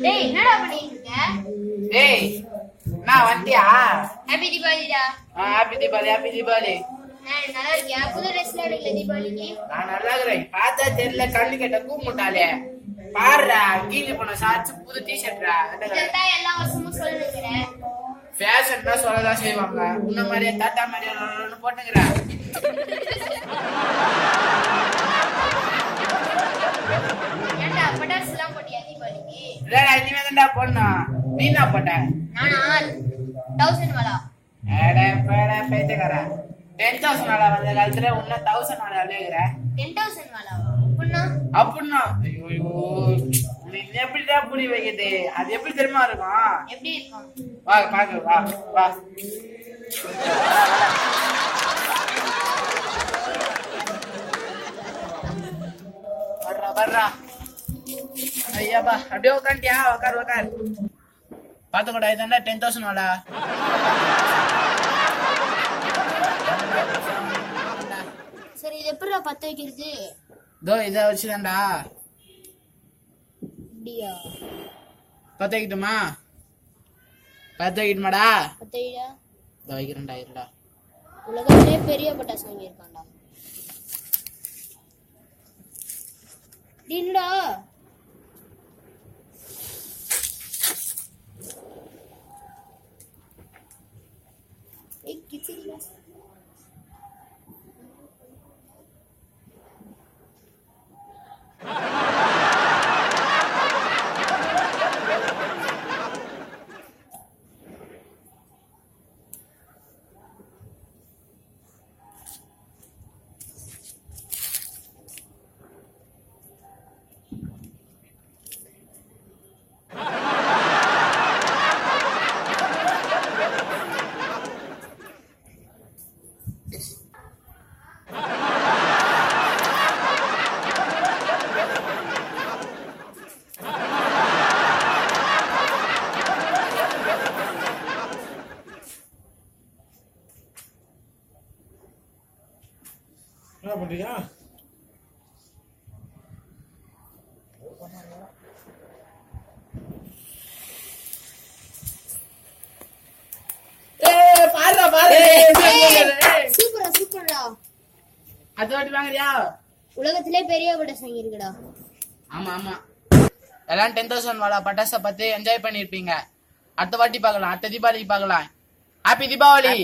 டேய் என்னடா பண்ணிட்டு இருக்க? டேய் நான் வந்தியா? ஹேப்பி தீபாவளிடா. Happy Deepavali, happy Deepavali. நல்லா இருக்கியா? புது ட்ரெஸ்ல எடுக்கல தீபாவளிக்கு? நான் நல்லா இருக்கிறேன். பார்த்தா தெரியல, கண்ணு கேட்ட கூமுட்டாலே. பாருடா, கீழே போன ஷார்ட்ஸ், புது டிஷர்ட்ரா. இதெல்லாம் எல்லா வருஷமும் சொல்லுகிறேன். ஃபேஷன் தான் சொல்லதான் செய்வாங்க. உன்ன மாதிரியே தாத்தா மாதிரியே போட்டுக்கிறேன். ஏன்டா பட்டாசு எல்லாம் போட்டியா தீபாவளிக்கு? இல்லடா, இனிமே தான்டா போடணும். நீ என்ன போட்ட? நானா 1000 வாலா. ஏடா பேடா பேச்சக்காரா. 10,000 வாலா வந்த காலத்துல உன்ன 1000 வாலா விளையாடுற. 10,000 வாலாவா? அப்படின்னா ஐயோ, உனக்கு எப்படிடா புடி வைக்குது? அது எப்படி தெரியுமா இருக்கும்? எப்படி இருக்கும்? வா பாக்க, வா வா. வர்றா வர்றா. ஐயாப்பா, அப்படியே உட்காந்துட்டியா? உட்கார். பாத்துக்கோடா, இதாண்டா 10,000 வாடா. சரி, இது எப்படிடா பத்த வைக்கிறது? இதோ இதை வச்சுதான்டா. அப்படியா? பத்த வைக்கட்டுமா? பத்த வைக்கட்டுமாடா? பத்த வைடா. இதோ வைக்கிறேன்டா, இருடா. உலகத்திலே பெரிய பட்டாசு வாங்கியிருக்கான்டா. என்னடா கிச்சிடா. என்ன பண்றீங்க? சூப்பரா. அது வாட்டி வாங்குறியா? உலகத்திலே பெரிய பட்டாசு வாங்கியிருக்கடா. ஆமா எல்லாம் 10,000 வாலா பட்டாசை பார்த்து என்ஜாய் பண்ணிருப்பீங்க. அடுத்த வாட்டி பார்க்கலாம், அடுத்த தீபாவளிக்கு பார்க்கலாம். ஹாப்பி தீபாவளி.